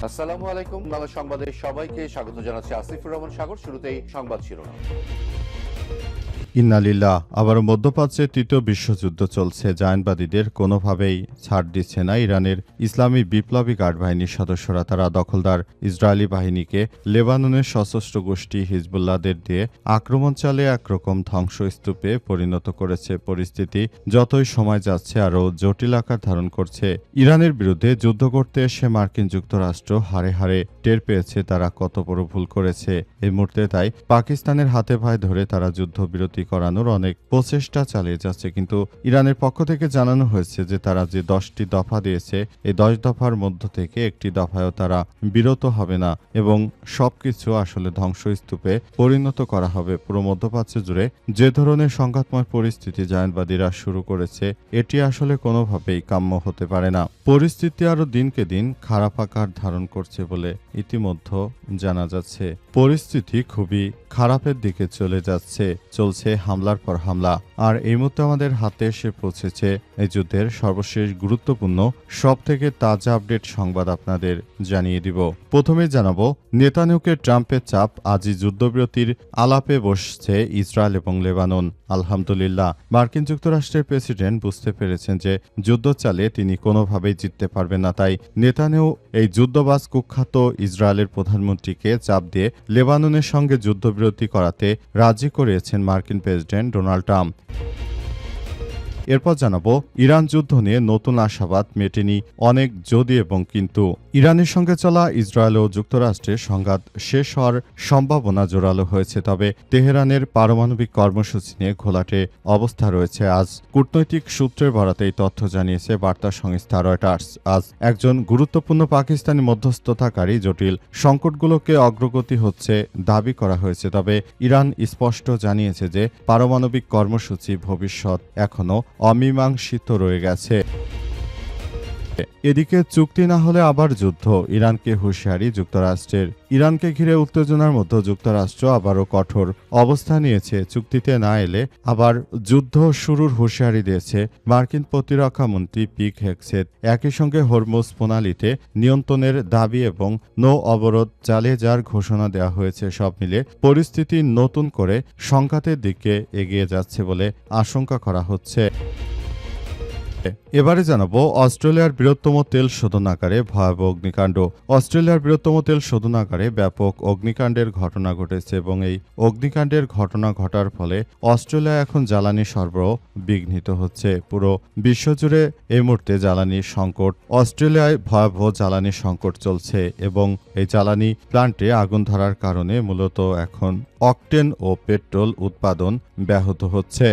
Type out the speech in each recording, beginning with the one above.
আসসালামু আলাইকুম। বাংলা সংবাদে সবাইকে স্বাগত জানাচ্ছি আসিফুর রহমান সাগর। শুরুতেই সংবাদ শিরোনাম। ইন্না লিল্লাহ। আবারও মধ্যপ্রাচ্যে তৃতীয় বিশ্বযুদ্ধ চলছে। জায়নবাদীদের কোনোভাবেই ছাড় দিচ্ছে না ইরানের ইসলামী বিপ্লবী গার্ড বাহিনীর সদস্যরা। তারা দখলদার ইসরায়েলি বাহিনীকে লেবাননের সশস্ত্র গোষ্ঠী হিজবুল্লাহদের দিয়ে আক্রমণ চালিয়ে একরকম ধ্বংসস্তূপে পরিণত করেছে। পরিস্থিতি যতই সময় যাচ্ছে আরও জটিল আকার ধারণ করছে। ইরানের বিরুদ্ধে যুদ্ধ করতে এসে মার্কিন যুক্তরাষ্ট্র হাড়ে হাড়ে টের পেয়েছে তারা কত বড় ভুল করেছে। এই মুহূর্তে তাই পাকিস্তানের হাতে পায়ে ধরে তারা যুদ্ধবিরতি করানোর অনেক প্রচেষ্টা চালিয়ে যাচ্ছে। কিন্তু ইরানের পক্ষ থেকে জানানো হয়েছে যে তারা যে 10টি দফা দিয়েছে এই 10 দফার মধ্য থেকে একটি দফায়ও তারা বিরত হবে না এবং সবকিছু আসলে ধ্বংসস্তূপে পরিণত করা হবে। পুরো মধ্যপ্রাচ্য জুড়ে যে ধরনের সংঘাতময় পরিস্থিতি জায়নবাদীরা শুরু করেছে এটি আসলে কোনোভাবেই কাম্য হতে পারে না। পরিস্থিতি আরও দিনকে দিন খারাপ আকার ধারণ করছে বলে ইতিমধ্যে জানা যাচ্ছে। পরিস্থিতি খুবই খারাপের দিকে চলছে হামলার পর হামলা। আর এই মুহূর্তে আমাদের হাতে এসে পৌঁছেছে এই যুদ্ধের সর্বশেষ গুরুত্বপূর্ণ সবথেকে তাজা আপডেট সংবাদ আপনাদের জানিয়ে দিব। প্রথমে জানাবো নেতানিয়াহুকে ট্রাম্পের চাপ, আজই যুদ্ধবিরতির আলাপে বসছে ইসরায়েল এবং লেবানন। আলহামদুলিল্লাহ, মার্কিন যুক্তরাষ্ট্রের প্রেসিডেন্ট বুঝতে পেরেছেন যে যুদ্ধ চালিয়ে তিনি কোনোভাবেই জিততে পারবেন না। তাই নেতানিয়াহু এই যুদ্ধবাজ কুখ্যাত ইসরায়েলের প্রধানমন্ত্রীকে চাপ দিয়ে লেবাননের সঙ্গে যুদ্ধবিরতি করাতে রাজি করিয়েছেন মার্কিন প্রেসিডেন্ট ডোনাল্ড ট্রাম্প। এরপর জানাবো ইরান যুদ্ধ নিয়ে নতুন আশাবাদ মেটেনি, অনেক যদি এবং কিন্তু। ইরানের সঙ্গে চলা ইসরায়েল ও যুক্তরাষ্ট্রের সংঘাত শেষ হওয়ার সম্ভাবনা জোরালো হয়েছে। তবে তেহরানের পারমাণবিক কর্মসূচি নিয়ে ঘোলাটে অবস্থা রয়েছে। আজ কূটনৈতিক সূত্রের বরাতে এই তথ্য জানিয়েছে বার্তা সংস্থা রয়টার্স। আজ একজন গুরুত্বপূর্ণ পাকিস্তানি মধ্যস্থতাকারী জটিল সংকটগুলোকে অগ্রগতি হচ্ছে দাবি করা হয়েছে। তবে ইরান স্পষ্ট জানিয়েছে যে পারমাণবিক কর্মসূচি ভবিষ্যৎ এখনও অমীমাংসিত রয়ে গেছে। এদিকে চুক্তি না হলে আবার যুদ্ধ, ইরানকে হুঁশিয়ারি যুক্তরাষ্ট্রের। ইরানকে ঘিরে উত্তেজনার মধ্যে যুক্তরাষ্ট্র আবারও কঠোর অবস্থান নিয়েছে। চুক্তিতে না এলে আবার যুদ্ধ শুরুর হুঁশিয়ারি দিয়েছে মার্কিন প্রতিরক্ষা মন্ত্রী পিট হেগসেথ। একই সঙ্গে হরমুজ প্রণালীতে নিয়ন্ত্রণের দাবি এবং নৌ অবরোধ চালিয়ে যাওয়ার ঘোষণা দেওয়া হয়েছে। সব মিলে পরিস্থিতি নতুন করে সংঘাতের দিকে এগিয়ে যাচ্ছে বলে আশঙ্কা করা হচ্ছে। এবারে জানাবো অস্ট্রেলিয়ার বৃহত্তম তেল শোধনাগারে ভয়াবহ অগ্নিকাণ্ড। অস্ট্রেলিয়ার বৃহত্তম তেল শোধনাগারে ব্যাপক অগ্নিকাণ্ডের ঘটনা ঘটেছে এবং এই অগ্নিকাণ্ডের ঘটনা ঘটার ফলে অস্ট্রেলিয়া এখন জ্বালানি সরবরাহ বিঘ্নিত হচ্ছে। পুরো বিশ্বজুড়ে এই মুহূর্তে জ্বালানি সংকট। অস্ট্রেলিয়ায় ভয়াবহ জ্বালানি সংকট চলছে এবং এই জ্বালানি প্লান্টে আগুন ধরার কারণে মূলত এখন অকটেন ও পেট্রোল উৎপাদন ব্যাহত হচ্ছে।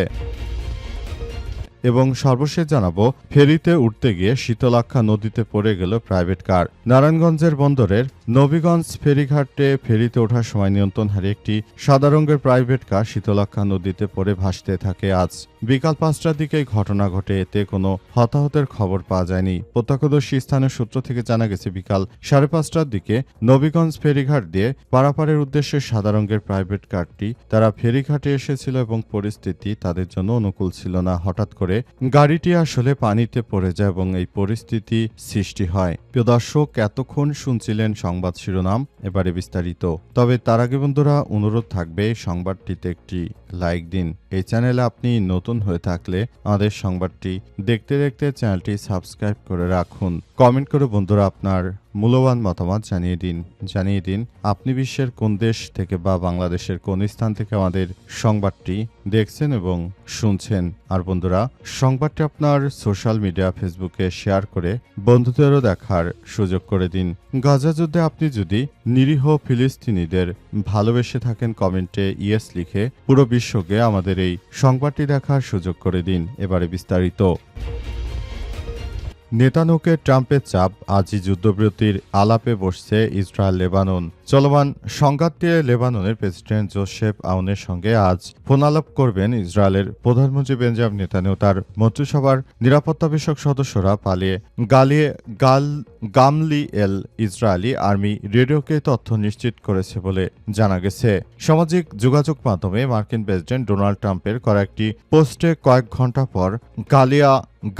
এবং সর্বশেষ জানাবো ফেরিতে উঠতে গিয়ে শীতলাক্ষা নদীতে পড়ে গেল প্রাইভেট কার। নারায়ণগঞ্জের বন্দরের নবীগঞ্জ ফেরিঘাটে ফেরিতে ওঠার সময় নিয়ন্ত্রণ হারিয়ে একটি সাদা রঙের প্রাইভেট কার শীতলাক্ষা নদীতে পড়ে ভাসতে থাকে। আজ বিকাল 5টার দিকে ঘটনা ঘটে। এতে কোনো হতাহতের খবর পাওয়া যায়নি। প্রত্যক্ষদর্শী স্থানীয় সূত্র থেকে জানা গেছে বিকাল 5:30টার দিকে নবীগঞ্জ ফেরিঘাট দিয়ে পারাপারের উদ্দেশ্যে সাদা রঙের প্রাইভেট কারটি তারা ফেরিঘাটে এসেছিল এবং পরিস্থিতি তাদের জন্য অনুকূল ছিল না। হঠাৎ করে গাড়িটি আসলে পানিতে পড়ে যায় এবং এই পরিস্থিতি সৃষ্টি হয়। প্রিয় দর্শক, এতক্ষণ শুনছিলেন সংবাদ শিরোনাম, এবারে বিস্তারিত। তবে তার আগে বন্ধুরা অনুরোধ থাকবে সংবাদটিতে একটি লাইক দিন। এই চ্যানেলে আপনি নতুন হয়ে থাকলে আমাদের সংবাদটি দেখতে দেখতে চ্যানেলটি সাবস্ক্রাইব করে রাখুন। কমেন্ট করে বন্ধুরা আপনার মূল্যবান মতামত জানিয়ে দিন আপনি বিশ্বের কোন দেশ থেকে বা বাংলাদেশের কোন স্থান থেকে আমাদের সংবাদটি দেখছেন এবং শুনছেন। আর বন্ধুরা সংবাদটি আপনার সোশ্যাল মিডিয়া ফেসবুকে শেয়ার করে বন্ধুদেরও দেখার সুযোগ করে দিন। গাজা যুদ্ধে আপনি যদি নিরীহ ফিলিস্তিনিদের ভালোবেসে থাকেন কমেন্টে ইয়েস লিখে পুরো বিশ্বকে আমাদের এই সংবাদটি দেখার সুযোগ করে দিন। এবারে বিস্তারিত। নেতানিয়াহুকে ট্রাম্পের চাপ, আজই যুদ্ধবিরতির আলাপে বসছে ইসরায়েল লেবানন। চলমান সংঘাত নিয়ে লেবাননের প্রেসিডেন্ট জোসেফ আউনের সঙ্গে আজ ফোনালাপ করবেন ইসরায়েলের প্রধানমন্ত্রী বেঞ্জামিন নেতানিয়াহু। তার মন্ত্রিসভার নিরাপত্তা বিষয়ক সদস্যরা গামলিয়েল ইসরায়েলি আর্মি রেডিওকে তথ্য নিশ্চিত করেছে বলে জানা গেছে। সামাজিক যোগাযোগ মাধ্যমে মার্কিন প্রেসিডেন্ট ডোনাল্ড ট্রাম্পের করা একটি পোস্টে কয়েক ঘণ্টা পর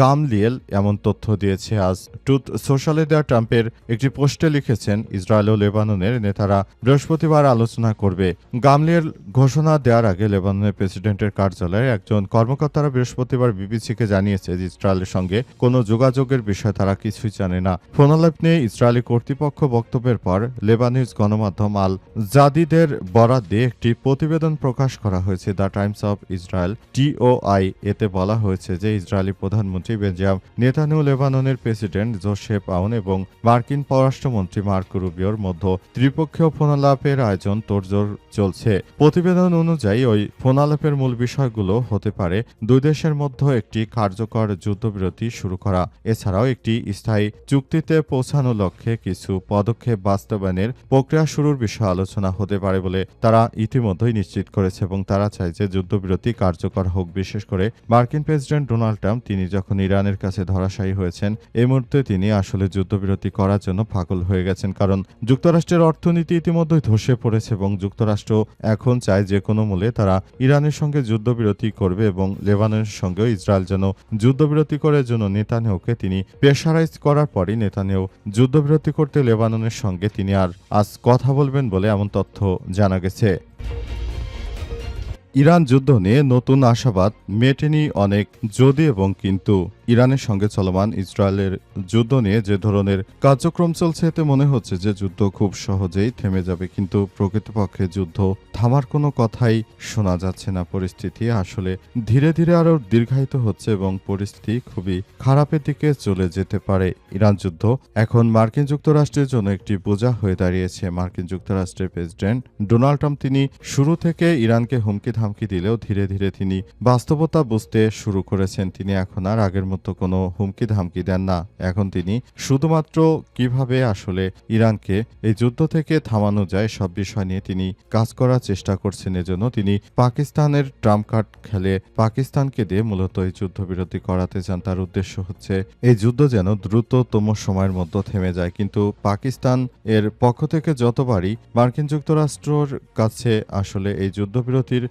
গামলিয়েল এমন তথ্য দিয়েছে। আজ ট্রুথ সোশ্যালে দেওয়া ট্রাম্পের একটি পোস্টে লিখেছেন, ইসরায়েল ও লেবাননের নেতারা বৃহস্পতিবার আলোচনা করবে। গামলিয়েল ঘোষণা দেওয়ার আগে লেবাননের প্রেসিডেন্টের কার্যালয়ের একজন কর্মকর্তারা বৃহস্পতিবার বিবিসিকে জানিয়েছে যে ইসরায়েলের সঙ্গে কোনো যোগাযোগের বিষয়ে তারা কিছুই জানে না। ফোনালাপ নিয়ে ইসরায়েলি কর্তৃপক্ষ বক্তব্যের পর লেবানিজ গণমাধ্যম আল জাদিদের বরাত দিয়ে একটি প্রতিবেদন প্রকাশ করা হয়েছে, the Times of Israel TOI। এতে বলা হয়েছে যে ইসরায়েলি প্রধানমন্ত্রী বেঞ্জামিন নেতানিয়াহু, লেবাননের প্রেসিডেন্ট জোসেফ আউন এবং মার্কিন পররাষ্ট্রমন্ত্রী মার্কো রুবিওর মধ্যে ত্রিপক্ষীয় ফোনালাপের আয়োজন তোড়জোড় চলছে। প্রতিবেদন অনুযায়ী ওই ফোনালাপের মূল বিষয়গুলো হতে পারে দুই দেশের মধ্যে একটি কার্যকর যুদ্ধবিরতি শুরু করা, এছাড়াও একটি স্থায়ী চুক্তিতে পৌঁছানোর লক্ষ্যে কিছু পদক্ষেপ বাস্তবায়নের প্রক্রিয়া শুরুর বিষয়ে আলোচনা হতে পারে বলে তারা ইতিমধ্যেই নিশ্চিত করেছে এবং তারা চায় যে যুদ্ধবিরতি কার্যকর হোক। বিশেষ করে মার্কিন প্রেসিডেন্ট ডোনাল্ড ট্রাম্প, তিনি যখন ইরানের কাছে ধরাশায়ী হয়েছেন, এই মুহূর্তে তিনি আসলে যুদ্ধবিরতি করার জন্য পাগল হয়ে গেছেন, কারণ যুক্তরাষ্ট্রের অর্থনীতি ইতিমধ্যেই ধসে পড়েছে এবং যুক্তরাষ্ট্র এখন চায় যে কোনো মূল্যে তারা ইরানের সঙ্গে যুদ্ধবিরতি করবে এবং লেবাননের সঙ্গেও ইসরায়েল যেন যুদ্ধবিরতি করার জন্য নেতানিয়াহুকে তিনি প্রেশারাইজ করার পরই নেতানিয়াহু যুদ্ধবিরতি করতে লেবাননের সঙ্গে তিনি আজ কথা বলবেন বলে এমন তথ্য জানা গেছে। ইরান যুদ্ধ নিয়ে নতুন আশাবাদ মেটেনি অনেক যদি এবং কিন্তু। ইরানের সঙ্গে চলমান ইসরায়েলের যুদ্ধ নিয়ে যে ধরনের কার্যক্রম চলছে, এতে মনে হচ্ছে যে যুদ্ধ খুব সহজেই থেমে যাবে, কিন্তু প্রকৃতপক্ষে যুদ্ধ থামার কোনো কথাই শোনা যাচ্ছে না। পরিস্থিতি আসলে ধীরে ধীরে আরও দীর্ঘায়িত হচ্ছে এবং পরিস্থিতি খুবই খারাপের দিকে চলে যেতে পারে। ইরান যুদ্ধ এখন মার্কিন যুক্তরাষ্ট্রের জন্য একটি বোঝা হয়ে দাঁড়িয়েছে। মার্কিন যুক্তরাষ্ট্রের প্রেসিডেন্ট ডোনাল্ড ট্রাম্প, তিনি শুরু থেকে ইরানকে হুমকি ধামকি দিলেও ধীরে ধীরে তিনি বাস্তবতা বুঝতে শুরু করেছেন। তিনি এখন আর আগের মতো কোনো হুমকি ধামকি দেন না। এখন তিনি শুধুমাত্র কিভাবে আসলে ইরানকে এই যুদ্ধ থেকে থামানো যায় সব বিষয় নিয়ে তিনি কাজ করার চেষ্টা করছেন। এজন্য তিনি পাকিস্তানের ট্রাম্প কার্ড খেলে পাকিস্তানকে দিয়ে মূলত এই যুদ্ধবিরতি করাতে চান। তার উদ্দেশ্য হচ্ছে এই যুদ্ধ যেন দ্রুততম সময়ের মধ্যে থেমে যায়। কিন্তু পাকিস্তান এর পক্ষ থেকে যতবারই মার্কিন যুক্তরাষ্ট্রের কাছে আসলে এই যুদ্ধবিরতির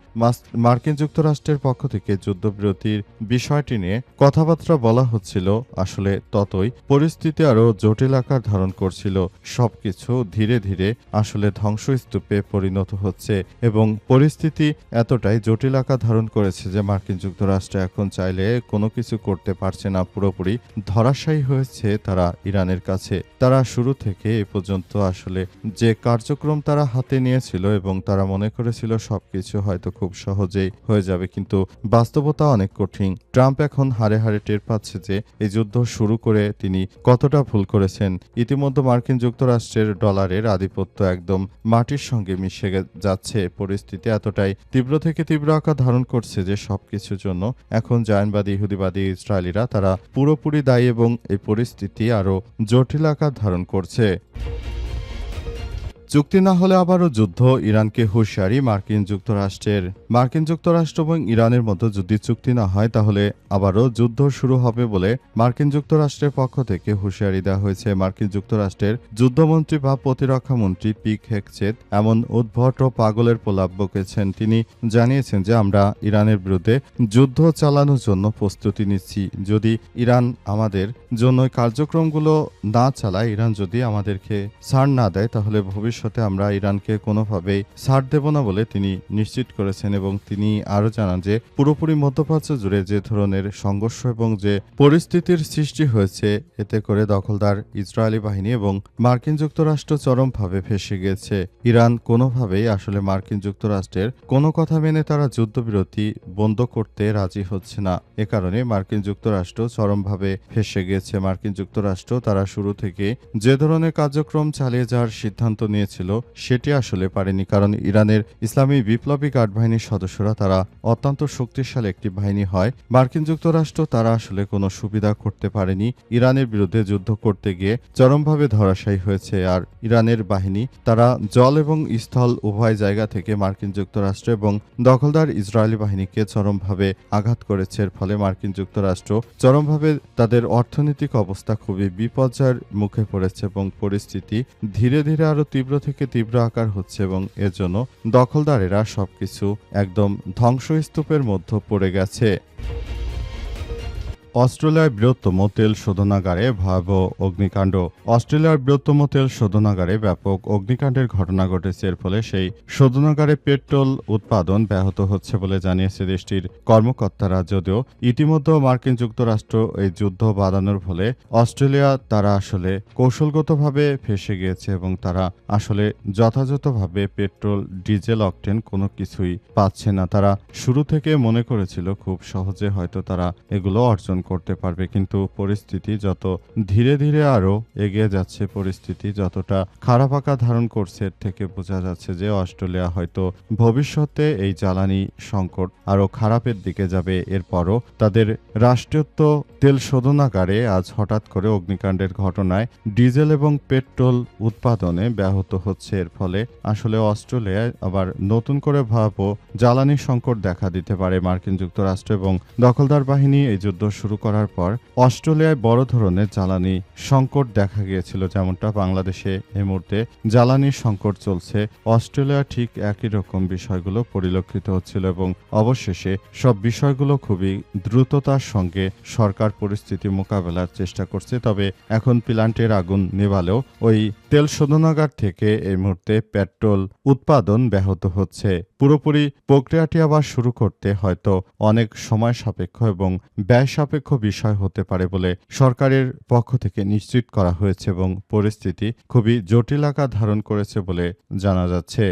মার্কিন যুক্তরাষ্ট্রের পক্ষ থেকে যুদ্ধবিরতির বিষয়টি নিয়ে কথাবার্তা বলা হচ্ছিল, আসলে ততই পরিস্থিতি আরও জটিল আকার ধারণ করছিল। সবকিছু ধীরে ধীরে আসলে ধ্বংসস্তূপে পরিণত হচ্ছে এবং পরিস্থিতি এতটাই জটিল আকার ধারণ করেছে যে মার্কিন যুক্তরাষ্ট্র এখন চাইলে কোনো কিছু করতে পারছে না। পুরোপুরি ধরাশায়ী হয়েছে তারা ইরানের কাছে। তারা শুরু থেকে এ পর্যন্ত আসলে যে কার্যক্রম তারা হাতে নিয়েছিল এবং তারা মনে করেছিল সবকিছু হয়তো খুব সহজেই হয়ে যাবে, কিন্তু বাস্তবতা অনেক কঠিন। ট্রাম্প এখন হারে হারে টের পাচ্ছে যে এই যুদ্ধ শুরু করে তিনি কতটা ভুল করেছেন। ইতিমধ্যে মার্কিন যুক্তরাষ্ট্রের ডলারের আধিপত্য একদম মাটির সঙ্গে মিশে যাচ্ছে। পরিস্থিতি এতটাই তীব্র থেকে তীব্র আকার ধারণ করছে যে সবকিছুর জন্য এখন জায়নবাদী, ইহুদিবাদী, ইসরায়েলিরা তারা পুরোপুরি দায়ী এবং এই পরিস্থিতি আরও জটিল আকার ধারণ করছে। চুক্তি না হলে আবারও যুদ্ধ, ইরানকে হুঁশিয়ারি মার্কিন যুক্তরাষ্ট্রের। মার্কিন যুক্তরাষ্ট্র এবং ইরানের মধ্যে যদি চুক্তি না হয় তাহলে আবারও যুদ্ধ শুরু হবে বলে মার্কিন যুক্তরাষ্ট্রের পক্ষ থেকে হুঁশিয়ারি দেওয়া হয়েছে। মার্কিন যুক্তরাষ্ট্রের যুদ্ধমন্ত্রী বা প্রতিরক্ষা মন্ত্রী পিট হেগসেথ এমন উদ্ভট ও পাগলের প্রলাপ বকেছেন। তিনি জানিয়েছেন যে আমরা ইরানের বিরুদ্ধে যুদ্ধ চালানোর জন্য প্রস্তুতি নিচ্ছি। যদি ইরান আমাদের জন্য কার্যক্রমগুলো না চালায়, ইরান যদি আমাদেরকে ছাড় না দেয়, তাহলে ভবিষ্যতে আমরা ইরানকে কোনোভাবেই ছাড় দেব না বলে তিনি নিশ্চিত করেছেন। এবং তিনি আরও জানান যে পুরোপুরি মধ্যপ্রাচ্য জুড়ে যে ধরনের সংঘর্ষ এবং যে পরিস্থিতির সৃষ্টি হয়েছে, এতে করে দখলদার ইসরায়েলি বাহিনী এবং মার্কিন যুক্তরাষ্ট্র চরমভাবে ফেঁসে গেছে। ইরান কোনোভাবেই আসলে মার্কিন যুক্তরাষ্ট্রের কোনো কথা মেনে তারা যুদ্ধবিরতি বন্ধ করতে রাজি হচ্ছে না। এ কারণে মার্কিন যুক্তরাষ্ট্র চরমভাবে ফেঁসে গেছে। মার্কিন যুক্তরাষ্ট্র তারা শুরু থেকে যে ধরনের কার্যক্রম চালিয়ে যাওয়ার সিদ্ধান্ত নিয়েছে, গিয়েছিল সেটি আসলে পারেনি, কারণ ইরানের ইসলামী বিপ্লবী গার্ড বাহিনীর সদস্যরা তারা অত্যন্ত শক্তিশালী একটি বাহিনী হয়। মার্কিন যুক্তরাষ্ট্র তারা আসলে কোনো সুবিধা করতে পারেনি, ইরানের বিরুদ্ধে যুদ্ধ করতে গিয়ে চরমভাবে ধরাশায়ী হয়েছে। আর ইরানের বাহিনী তারা জল এবং স্থল উভয় জায়গা থেকে মার্কিন যুক্তরাষ্ট্র এবং দখলদার ইসরায়েলি বাহিনীকে চরমভাবে আঘাত করেছে। এর ফলে মার্কিন যুক্তরাষ্ট্র চরমভাবে তাদের অর্থনৈতিক অবস্থা খুবই বিপর্যয়ের মুখে পড়েছে এবং পরিস্থিতি ধীরে ধীরে আরো তীব্র থেকে তীব্র আকার হচ্ছে এবং এর জন্য দখলদারেরা সবকিছু একদম ধ্বংসস্তূপের মধ্যে পড়ে গেছে। অস্ট্রেলিয়ার বৃহত্তম তেল শোধনাগারে ভয়াবহ অগ্নিকাণ্ড। অস্ট্রেলিয়ার বৃহত্তম তেল শোধনাগারে ব্যাপক অগ্নিকাণ্ডের ঘটনা ঘটেছে। এর ফলে সেই শোধনাগারে পেট্রোল উৎপাদন ব্যাহত হচ্ছে বলে জানিয়েছে দেশটির কর্মকর্তারা। যদিও ইতিমধ্যে মার্কিন যুক্তরাষ্ট্র এই যুদ্ধ বাড়ানোর ফলে অস্ট্রেলিয়া তারা আসলে কৌশলগতভাবে ফেঁসে গিয়েছে এবং তারা আসলে যথাযথভাবে পেট্রোল, ডিজেল, অকটেন কোনো কিছুই পাচ্ছে না। তারা শুরু থেকে মনে করেছিল খুব সহজে হয়তো তারা এগুলো অর্জন করতে পারবে, কিন্তু পরিস্থিতি যত ধীরে ধীরে আরো এগিয়ে যাচ্ছে, পরিস্থিতি যতটা খারাপ আকার ধারণ করছে, এর থেকে বোঝা যাচ্ছে যে অস্ট্রেলিয়া হয়তো ভবিষ্যতে এই জ্বালানি সংকট আরো খারাপের দিকে যাবে। এরপরও তাদের রাষ্ট্রীয়ত্ব তেল শোধনাগারে আজ হঠাৎ করে অগ্নিকাণ্ডের ঘটনায় ডিজেল এবং পেট্রোল উৎপাদনে ব্যাহত হচ্ছে। এর ফলে আসলে অস্ট্রেলিয়ায় আবার নতুন করে ভয়াবহ জ্বালানি সংকট দেখা দিতে পারে। মার্কিন যুক্তরাষ্ট্র এবং দখলদার বাহিনী এই যুদ্ধ শুরু করার পর অস্ট্রেলিয়ায় বড় ধরনের জ্বালানি সংকট দেখা গিয়েছিল, যেমনটা বাংলাদেশে এই মুহূর্তে জ্বালানি সংকট চলছে। অস্ট্রেলিয়া ঠিক একই রকম বিষয়গুলো পরিলক্ষিত হচ্ছিল এবং অবশেষে সব বিষয়গুলো খুবই দ্রুততার সঙ্গে সরকার পরিস্থিতি মোকাবেলার চেষ্টা করছে। তবে এখন প্ল্যান্টের আগুন নেভালেও ওই তেল শোধনাগার থেকে এই মুহূর্তে পেট্রোল উৎপাদন ব্যাহত হচ্ছে। পুরোপুরি প্রক্রিয়াটি আবার শুরু করতে হয়তো অনেক সময় সাপেক্ষ এবং ব্যয় সাপেক্ষ বিষয় হতে পারে বলে সরকারের পক্ষ থেকে নিশ্চিত করা হয়েছে এবং পরিস্থিতি খুবই জটিল আকার ধারণ করেছে বলে জানা যাচ্ছে।